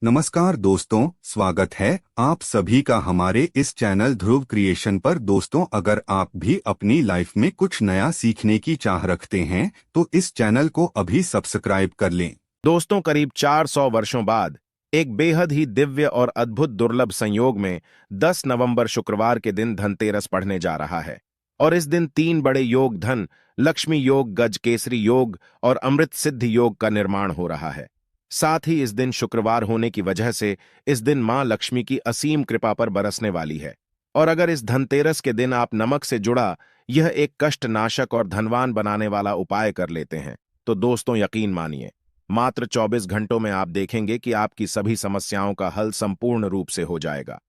नमस्कार दोस्तों, स्वागत है आप सभी का हमारे इस चैनल ध्रुव क्रिएशन पर। दोस्तों, अगर आप भी अपनी लाइफ में कुछ नया सीखने की चाह रखते हैं तो इस चैनल को अभी सब्सक्राइब कर लें। दोस्तों, करीब 400 वर्षों बाद एक बेहद ही दिव्य और अद्भुत दुर्लभ संयोग में 10 नवंबर शुक्रवार के दिन धनतेरस पढ़ने जा रहा है। और इस दिन 3 बड़े योग धन, लक्ष्मी योग, गज केसरी योग और अमृत सिद्ध योग का निर्माण हो रहा है। साथ ही इस दिन शुक्रवार होने की वजह से इस दिन मां लक्ष्मी की असीम कृपा पर बरसने वाली है। और अगर इस धनतेरस के दिन आप नमक से जुड़ा यह एक कष्टनाशक और धनवान बनाने वाला उपाय कर लेते हैं तो दोस्तों, यकीन मानिए, मात्र 24 घंटों में आप देखेंगे कि आपकी सभी समस्याओं का हल संपूर्ण रूप से हो जाएगा।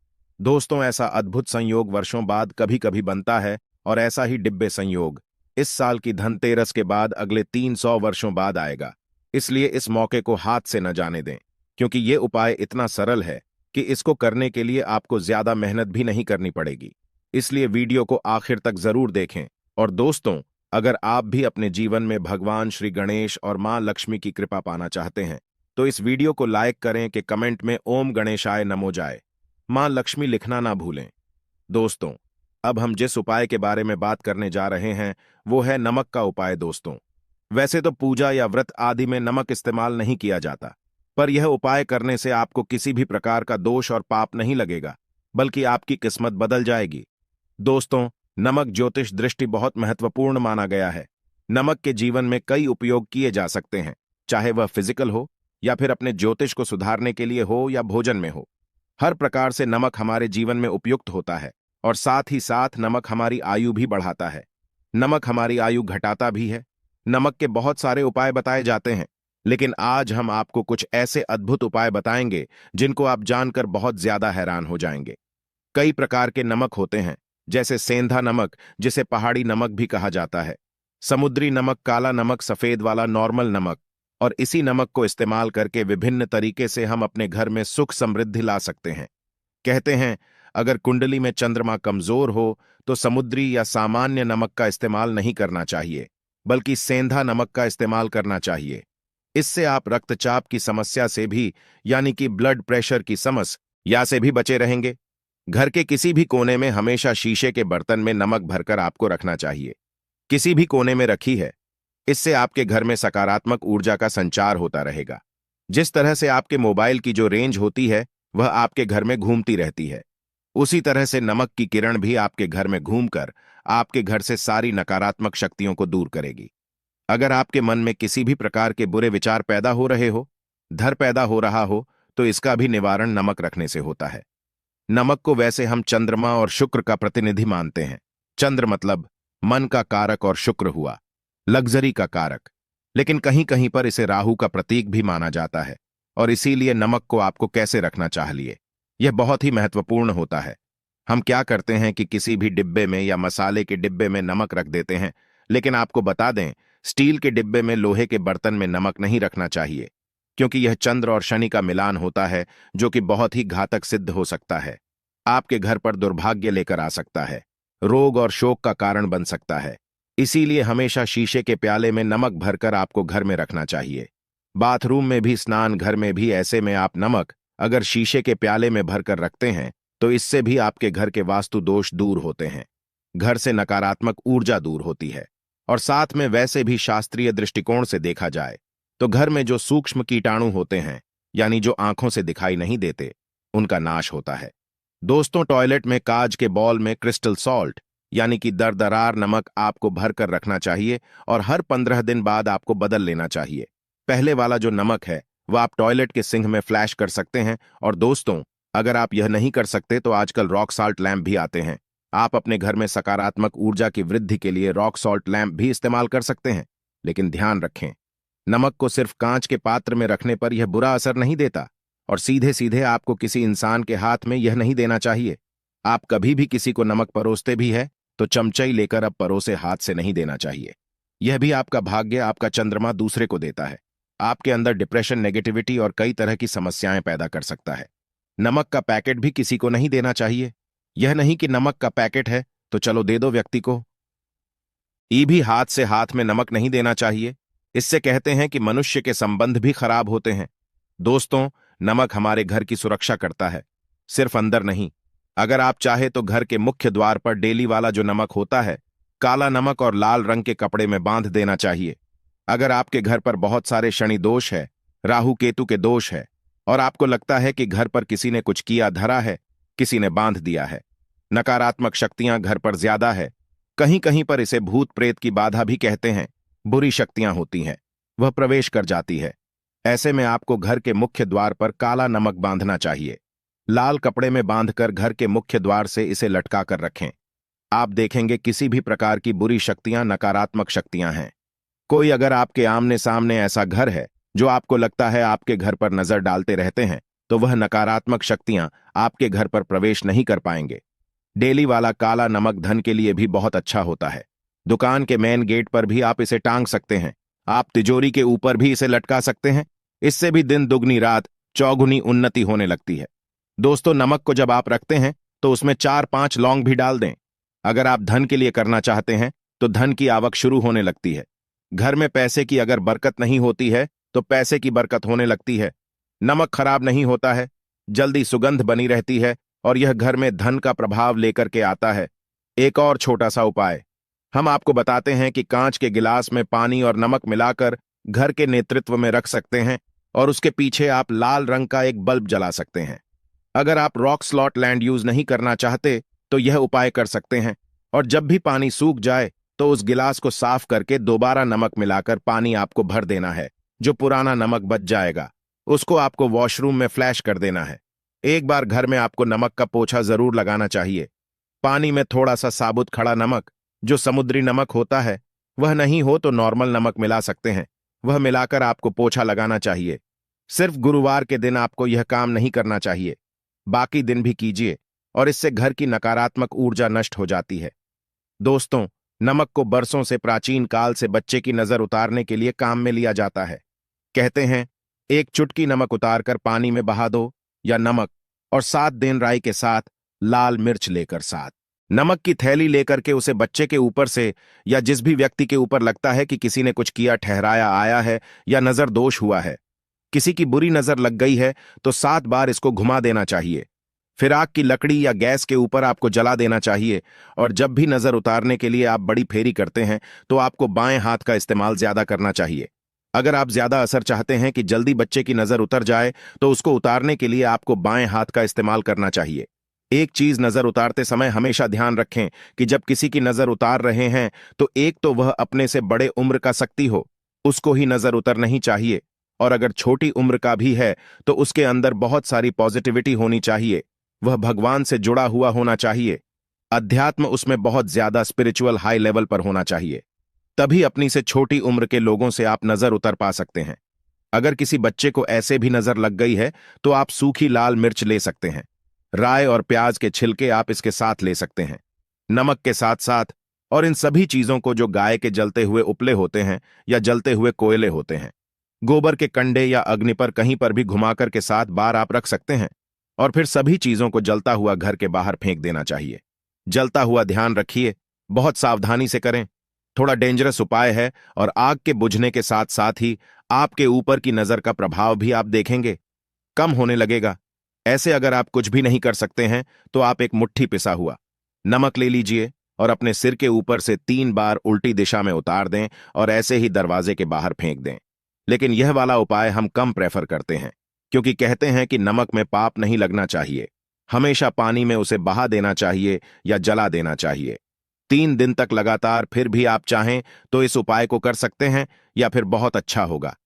दोस्तों, ऐसा अद्भुत संयोग वर्षों बाद कभी कभी बनता है और ऐसा ही दिव्य संयोग इस साल की धनतेरस के बाद अगले 300 वर्षों बाद आएगा। इसलिए इस मौके को हाथ से न जाने दें, क्योंकि ये उपाय इतना सरल है कि इसको करने के लिए आपको ज्यादा मेहनत भी नहीं करनी पड़ेगी। इसलिए वीडियो को आखिर तक जरूर देखें। और दोस्तों, अगर आप भी अपने जीवन में भगवान श्री गणेश और मां लक्ष्मी की कृपा पाना चाहते हैं तो इस वीडियो को लाइक करें कि कमेंट में ओम गणेशाय नमो जाए, मां लक्ष्मी लिखना ना भूलें। दोस्तों, अब हम जिस उपाय के बारे में बात करने जा रहे हैं वो है नमक का उपाय। दोस्तों, वैसे तो पूजा या व्रत आदि में नमक इस्तेमाल नहीं किया जाता, पर यह उपाय करने से आपको किसी भी प्रकार का दोष और पाप नहीं लगेगा, बल्कि आपकी किस्मत बदल जाएगी। दोस्तों, नमक ज्योतिष दृष्टि बहुत महत्वपूर्ण माना गया है। नमक के जीवन में कई उपयोग किए जा सकते हैं, चाहे वह फिजिकल हो या फिर अपने ज्योतिष को सुधारने के लिए हो या भोजन में हो। हर प्रकार से नमक हमारे जीवन में उपयुक्त होता है और साथ ही साथ नमक हमारी आयु भी बढ़ाता है। नमक हमारी आयु घटाता भी है। नमक के बहुत सारे उपाय बताए जाते हैं, लेकिन आज हम आपको कुछ ऐसे अद्भुत उपाय बताएंगे जिनको आप जानकर बहुत ज्यादा हैरान हो जाएंगे। कई प्रकार के नमक होते हैं, जैसे सेंधा नमक, जिसे पहाड़ी नमक भी कहा जाता है, समुद्री नमक, काला नमक, सफेद वाला नॉर्मल नमक। और इसी नमक को इस्तेमाल करके विभिन्न तरीके से हम अपने घर में सुख समृद्धि ला सकते हैं। कहते हैं, अगर कुंडली में चंद्रमा कमजोर हो तो समुद्री या सामान्य नमक का इस्तेमाल नहीं करना चाहिए, बल्कि सेंधा नमक का इस्तेमाल करना चाहिए। इससे आप रक्तचाप की समस्या से भी, यानी कि ब्लड प्रेशर की समस्या से भी बचे रहेंगे। घर के किसी भी कोने में हमेशा शीशे के बर्तन में नमक भरकर आपको रखना चाहिए। किसी भी कोने में रखी है, इससे आपके घर में सकारात्मक ऊर्जा का संचार होता रहेगा। जिस तरह से आपके मोबाइल की जो रेंज होती है वह आपके घर में घूमती रहती है, उसी तरह से नमक की किरण भी आपके घर में घूमकर आपके घर से सारी नकारात्मक शक्तियों को दूर करेगी। अगर आपके मन में किसी भी प्रकार के बुरे विचार पैदा हो रहे हो, डर पैदा हो रहा हो, तो इसका भी निवारण नमक रखने से होता है। नमक को वैसे हम चंद्रमा और शुक्र का प्रतिनिधि मानते हैं। चंद्र मतलब मन का कारक और शुक्र हुआ लग्जरी का कारक, लेकिन कहीं कहीं पर इसे राहु का प्रतीक भी माना जाता है। और इसीलिए नमक को आपको कैसे रखना चाहिए, यह बहुत ही महत्वपूर्ण होता है। हम क्या करते हैं कि किसी भी डिब्बे में या मसाले के डिब्बे में नमक रख देते हैं, लेकिन आपको बता दें, स्टील के डिब्बे में, लोहे के बर्तन में नमक नहीं रखना चाहिए, क्योंकि यह चंद्र और शनि का मिलान होता है, जो कि बहुत ही घातक सिद्ध हो सकता है। आपके घर पर दुर्भाग्य लेकर आ सकता है, रोग और शोक का कारण बन सकता है। इसीलिए हमेशा शीशे के प्याले में नमक भरकर आपको घर में रखना चाहिए। बाथरूम में भी, स्नान घर में भी ऐसे में आप नमक अगर शीशे के प्याले में भरकर रखते हैं तो इससे भी आपके घर के वास्तु दोष दूर होते हैं, घर से नकारात्मक ऊर्जा दूर होती है। और साथ में वैसे भी शास्त्रीय दृष्टिकोण से देखा जाए तो घर में जो सूक्ष्म कीटाणु होते हैं, यानी जो आंखों से दिखाई नहीं देते, उनका नाश होता है। दोस्तों, टॉयलेट में कांच के बॉल में क्रिस्टल सॉल्ट, यानी कि दरदरार नमक आपको भर कर रखना चाहिए और हर 15 दिन बाद आपको बदल लेना चाहिए। पहले वाला जो नमक है वह आप टॉयलेट के सिंक में फ्लैश कर सकते हैं। और दोस्तों, अगर आप यह नहीं कर सकते तो आजकल रॉक साल्ट लैंप भी आते हैं। आप अपने घर में सकारात्मक ऊर्जा की वृद्धि के लिए रॉक सॉल्ट लैंप भी इस्तेमाल कर सकते हैं। लेकिन ध्यान रखें, नमक को सिर्फ कांच के पात्र में रखने पर यह बुरा असर नहीं देता, और सीधे सीधे आपको किसी इंसान के हाथ में यह नहीं देना चाहिए। आप कभी भी किसी को नमक परोसते भी है तो चमचई लेकर अब परोसे हाथ से नहीं देना चाहिए। यह भी आपका भाग्य, आपका चंद्रमा दूसरे को देता है। आपके अंदर डिप्रेशन, नेगेटिविटी और कई तरह की समस्याएं पैदा कर सकता है। नमक का पैकेट भी किसी को नहीं देना चाहिए। यह नहीं कि नमक का पैकेट है तो चलो दे दो व्यक्ति को। ई भी हाथ से हाथ में नमक नहीं देना चाहिए। इससे कहते हैं कि मनुष्य के संबंध भी खराब होते हैं। दोस्तों, नमक हमारे घर की सुरक्षा करता है, सिर्फ अंदर नहीं। अगर आप चाहे तो घर के मुख्य द्वार पर डेली वाला जो नमक होता है, काला नमक और लाल रंग के कपड़े में बांध देना चाहिए। अगर आपके घर पर बहुत सारे शनि दोष है, राहु केतु के दोष है, और आपको लगता है कि घर पर किसी ने कुछ किया धरा है, किसी ने बांध दिया है, नकारात्मक शक्तियां घर पर ज्यादा है, कहीं कहीं पर इसे भूत प्रेत की बाधा भी कहते हैं, बुरी शक्तियां होती हैं, वह प्रवेश कर जाती है, ऐसे में आपको घर के मुख्य द्वार पर काला नमक बांधना चाहिए। लाल कपड़े में बांधकर घर के मुख्य द्वार से इसे लटका कर रखें। आप देखेंगे किसी भी प्रकार की बुरी शक्तियां, नकारात्मक शक्तियां हैं। कोई अगर आपके आमने सामने ऐसा घर है जो आपको लगता है आपके घर पर नजर डालते रहते हैं, तो वह नकारात्मक शक्तियां आपके घर पर प्रवेश नहीं कर पाएंगे। डेली वाला काला नमक धन के लिए भी बहुत अच्छा होता है। दुकान के मेन गेट पर भी आप इसे टांग सकते हैं। आप तिजोरी के ऊपर भी इसे लटका सकते हैं। इससे भी दिन दुगनी रात चौगुनी उन्नति होने लगती है। दोस्तों, नमक को जब आप रखते हैं तो उसमें 4-5 लौंग भी डाल दें। अगर आप धन के लिए करना चाहते हैं तो धन की आवक शुरू होने लगती है। घर में पैसे की अगर बरकत नहीं होती है तो पैसे की बरकत होने लगती है। नमक खराब नहीं होता है, जल्दी सुगंध बनी रहती है और यह घर में धन का प्रभाव लेकर के आता है। एक और छोटा सा उपाय हम आपको बताते हैं कि कांच के गिलास में पानी और नमक मिलाकर घर के नेतृत्व में रख सकते हैं और उसके पीछे आप लाल रंग का एक बल्ब जला सकते हैं। अगर आप रॉक स्लॉट लैंड यूज नहीं करना चाहते तो यह उपाय कर सकते हैं, और जब भी पानी सूख जाए तो उस गिलास को साफ करके दोबारा नमक मिलाकर पानी आपको भर देना है। जो पुराना नमक बच जाएगा उसको आपको वॉशरूम में फ्लैश कर देना है। एक बार घर में आपको नमक का पोछा जरूर लगाना चाहिए। पानी में थोड़ा सा साबुत खड़ा नमक, जो समुद्री नमक होता है, वह नहीं हो तो नॉर्मल नमक मिला सकते हैं, वह मिलाकर आपको पोछा लगाना चाहिए। सिर्फ गुरुवार के दिन आपको यह काम नहीं करना चाहिए, बाकी दिन भी कीजिए, और इससे घर की नकारात्मक ऊर्जा नष्ट हो जाती है। दोस्तों, नमक को बरसों से प्राचीन काल से बच्चे की नजर उतारने के लिए काम में लिया जाता है। कहते हैं, एक चुटकी नमक उतारकर पानी में बहा दो, या नमक और 7 दिन राई के साथ लाल मिर्च लेकर साथ नमक की थैली लेकर के उसे बच्चे के ऊपर से या जिस भी व्यक्ति के ऊपर लगता है कि किसी ने कुछ किया ठहराया आया है या नजर दोष हुआ है, किसी की बुरी नजर लग गई है, तो 7 बार इसको घुमा देना चाहिए। फिर आग की लकड़ी या गैस के ऊपर आपको जला देना चाहिए। और जब भी नजर उतारने के लिए आप बड़ी फेरी करते हैं तो आपको बाएं हाथ का इस्तेमाल ज्यादा करना चाहिए। अगर आप ज्यादा असर चाहते हैं कि जल्दी बच्चे की नजर उतर जाए तो उसको उतारने के लिए आपको बाएं हाथ का इस्तेमाल करना चाहिए। एक चीज नजर उतारते समय हमेशा ध्यान रखें कि जब किसी की नजर उतार रहे हैं तो एक तो वह अपने से बड़े उम्र का शक्ति हो, उसको ही नजर उतरनी चाहिए, और अगर छोटी उम्र का भी है तो उसके अंदर बहुत सारी पॉजिटिविटी होनी चाहिए, वह भगवान से जुड़ा हुआ होना चाहिए, अध्यात्म उसमें बहुत ज्यादा स्पिरिचुअल हाई लेवल पर होना चाहिए। तभी अपनी से छोटी उम्र के लोगों से आप नजर उतर पा सकते हैं। अगर किसी बच्चे को ऐसे भी नजर लग गई है तो आप सूखी लाल मिर्च ले सकते हैं। राय और प्याज के छिलके आप इसके साथ ले सकते हैं, नमक के साथ साथ, और इन सभी चीजों को जो गाय के जलते हुए उपले होते हैं या जलते हुए कोयले होते हैं, गोबर के कंडे या अग्नि पर कहीं पर भी घुमाकर के 7 बार आप रख सकते हैं, और फिर सभी चीजों को जलता हुआ घर के बाहर फेंक देना चाहिए। जलता हुआ ध्यान रखिए, बहुत सावधानी से करें, थोड़ा डेंजरस उपाय है, और आग के बुझने के साथ साथ ही आपके ऊपर की नजर का प्रभाव भी आप देखेंगे कम होने लगेगा। ऐसे अगर आप कुछ भी नहीं कर सकते हैं तो आप एक मुट्ठी पिसा हुआ नमक ले लीजिए और अपने सिर के ऊपर से 3 बार उल्टी दिशा में उतार दें और ऐसे ही दरवाजे के बाहर फेंक दें। लेकिन यह वाला उपाय हम कम प्रेफर करते हैं, क्योंकि कहते हैं कि नमक में पाप नहीं लगना चाहिए, हमेशा पानी में उसे बहा देना चाहिए या जला देना चाहिए। 3 दिन तक लगातार, फिर भी आप चाहें तो इस उपाय को कर सकते हैं, या फिर बहुत अच्छा होगा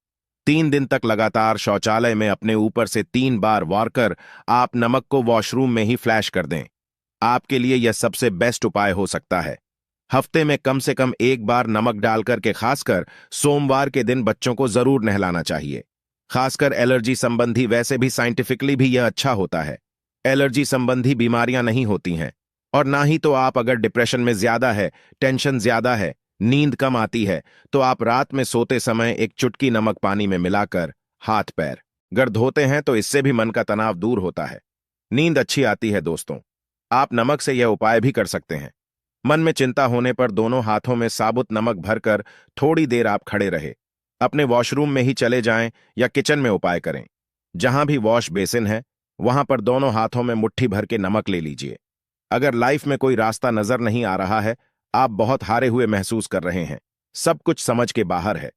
3 दिन तक लगातार शौचालय में अपने ऊपर से 3 बार वार कर आप नमक को वॉशरूम में ही फ्लैश कर दें। आपके लिए यह सबसे बेस्ट उपाय हो सकता है। हफ्ते में कम से कम 1 बार नमक डालकर के खासकर सोमवार के दिन बच्चों को जरूर नहलाना चाहिए। खासकर एलर्जी संबंधी, वैसे भी साइंटिफिकली भी यह अच्छा होता है। एलर्जी संबंधी बीमारियां नहीं होती हैं, और ना ही तो आप अगर डिप्रेशन में ज्यादा है, टेंशन ज्यादा है, नींद कम आती है, तो आप रात में सोते समय एक चुटकी नमक पानी में मिलाकर हाथ पैर अगर धोते हैं तो इससे भी मन का तनाव दूर होता है, नींद अच्छी आती है। दोस्तों, आप नमक से यह उपाय भी कर सकते हैं। मन में चिंता होने पर दोनों हाथों में साबुत नमक भरकर थोड़ी देर आप खड़े रहे, अपने वॉशरूम में ही चले जाएं या किचन में उपाय करें। जहां भी वॉश बेसिन है वहां पर दोनों हाथों में मुट्ठी भर के नमक ले लीजिए। अगर लाइफ में कोई रास्ता नजर नहीं आ रहा है, आप बहुत हारे हुए महसूस कर रहे हैं, सब कुछ समझ के बाहर है,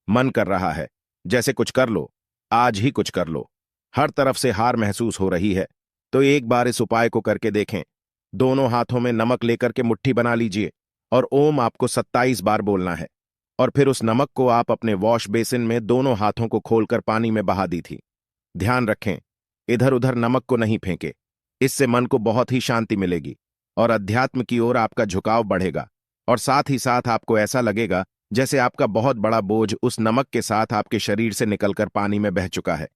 मन कर रहा है जैसे कुछ कर लो, आज ही कुछ कर लो, हर तरफ से हार महसूस हो रही है, तो एक बार इस उपाय को करके देखें। दोनों हाथों में नमक लेकर के मुट्ठी बना लीजिए और ओम आपको 27 बार बोलना है, और फिर उस नमक को आप अपने वॉश बेसिन में दोनों हाथों को खोलकर पानी में बहा दी थी। ध्यान रखें, इधर उधर नमक को नहीं फेंके, इससे मन को बहुत ही शांति मिलेगी और अध्यात्म की ओर आपका झुकाव बढ़ेगा, और साथ ही साथ आपको ऐसा लगेगा जैसे आपका बहुत बड़ा बोझ उस नमक के साथ आपके शरीर से निकलकर पानी में बह चुका है।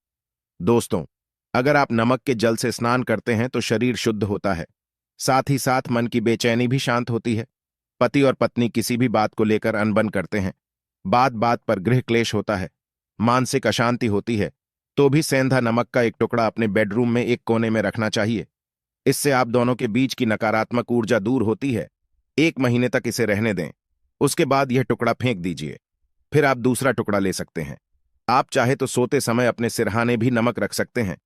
दोस्तों, अगर आप नमक के जल से स्नान करते हैं तो शरीर शुद्ध होता है, साथ ही साथ मन की बेचैनी भी शांत होती है। पति और पत्नी किसी भी बात को लेकर अनबन करते हैं, बात बात पर गृह क्लेश होता है, मानसिक अशांति होती है, तो भी सेंधा नमक का एक टुकड़ा अपने बेडरूम में एक कोने में रखना चाहिए। इससे आप दोनों के बीच की नकारात्मक ऊर्जा दूर होती है। 1 महीने तक इसे रहने दें, उसके बाद यह टुकड़ा फेंक दीजिए, फिर आप दूसरा टुकड़ा ले सकते हैं। आप चाहे तो सोते समय अपने सिरहाने भी नमक रख सकते हैं।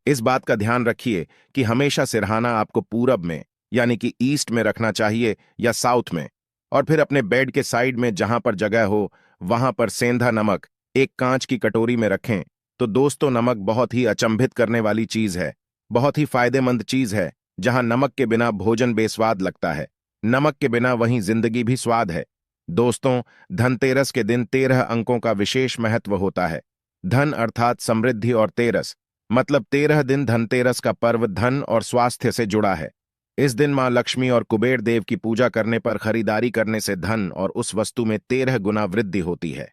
इस बात का ध्यान रखिए कि हमेशा सिरहाना आपको पूरब में यानी कि ईस्ट में रखना चाहिए या साउथ में, और फिर अपने बेड के साइड में जहां पर जगह हो वहां पर सेंधा नमक एक कांच की कटोरी में रखें। तो दोस्तों, नमक बहुत ही अचंभित करने वाली चीज है, बहुत ही फायदेमंद चीज है। जहां नमक के बिना भोजन बेस्वाद लगता है, नमक के बिना वहीं जिंदगी भी स्वाद है। दोस्तों, धनतेरस के दिन 13 अंकों का विशेष महत्व होता है। धन अर्थात समृद्धि और तेरस मतलब 13 दिन धनतेरस का पर्व धन और स्वास्थ्य से जुड़ा है। इस दिन मां लक्ष्मी और कुबेर देव की पूजा करने पर खरीदारी करने से धन और उस वस्तु में 13 गुना वृद्धि होती है।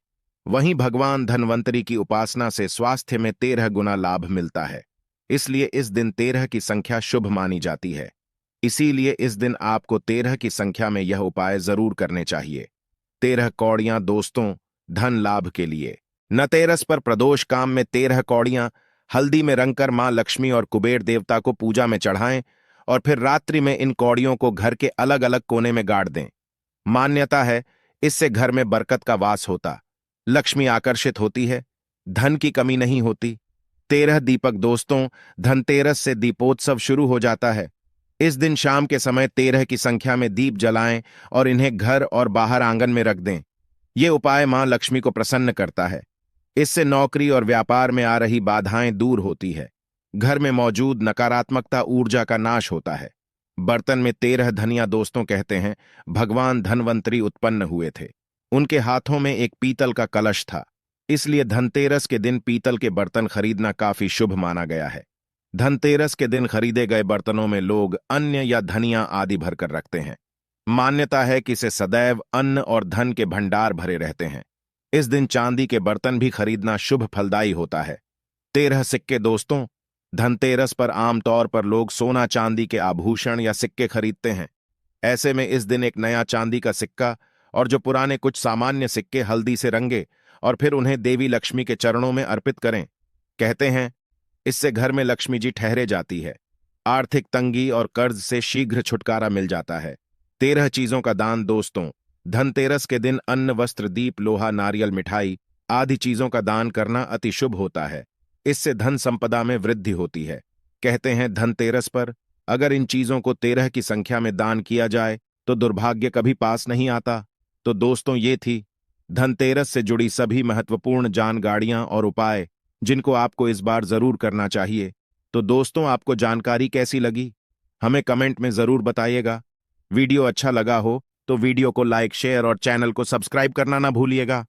वहीं भगवान धनवंतरी की उपासना से स्वास्थ्य में 13 गुना लाभ मिलता है। इसलिए इस दिन 13 की संख्या शुभ मानी जाती है। इसीलिए इस दिन आपको 13 की संख्या में यह उपाय जरूर करने चाहिए। 13 कौड़ियां दोस्तों, धन लाभ के लिए। नतेरस पर प्रदोष काम में 13 कौड़ियां हल्दी में रंगकर मां लक्ष्मी और कुबेर देवता को पूजा में चढ़ाएं, और फिर रात्रि में इन कौड़ियों को घर के अलग अलग कोने में गाड़ दें। मान्यता है इससे घर में बरकत का वास होता, लक्ष्मी आकर्षित होती है, धन की कमी नहीं होती। 13 दीपक दोस्तों, धनतेरस से दीपोत्सव शुरू हो जाता है। इस दिन शाम के समय 13 की संख्या में दीप जलाएं और इन्हें घर और बाहर आंगन में रख दें। ये उपाय मां लक्ष्मी को प्रसन्न करता है। इससे नौकरी और व्यापार में आ रही बाधाएं दूर होती है, घर में मौजूद नकारात्मकता ऊर्जा का नाश होता है। बर्तन में 13 धनिया दोस्तों कहते हैं भगवान धनवंतरी उत्पन्न हुए थे। उनके हाथों में एक पीतल का कलश था, इसलिए धनतेरस के दिन पीतल के बर्तन खरीदना काफी शुभ माना गया है। धनतेरस के दिन खरीदे गए बर्तनों में लोग अन्न या धनिया आदि भरकर रखते हैं। मान्यता है कि इसे सदैव अन्न और धन के भंडार भरे रहते हैं। इस दिन चांदी के बर्तन भी खरीदना शुभ फलदायी होता है। 13 सिक्के दोस्तों, धनतेरस पर आमतौर पर लोग सोना चांदी के आभूषण या सिक्के खरीदते हैं। ऐसे में इस दिन एक नया चांदी का सिक्का और जो पुराने कुछ सामान्य सिक्के हल्दी से रंगे और फिर उन्हें देवी लक्ष्मी के चरणों में अर्पित करें। कहते हैं इससे घर में लक्ष्मी जी ठहरे जाती है, आर्थिक तंगी और कर्ज से शीघ्र छुटकारा मिल जाता है। 13 चीजों का दान दोस्तों, धनतेरस के दिन अन्न वस्त्र दीप लोहा नारियल मिठाई आदि चीजों का दान करना अति शुभ होता है। इससे धन संपदा में वृद्धि होती है। कहते हैं धनतेरस पर अगर इन चीजों को 13 की संख्या में दान किया जाए तो दुर्भाग्य कभी पास नहीं आता। तो दोस्तों, ये थी धनतेरस से जुड़ी सभी महत्वपूर्ण जानकारियां और उपाय जिनको आपको इस बार जरूर करना चाहिए। तो दोस्तों, आपको जानकारी कैसी लगी हमें कमेंट में जरूर बताइएगा। वीडियो अच्छा लगा हो तो वीडियो को लाइक शेयर और चैनल को सब्सक्राइब करना ना भूलिएगा।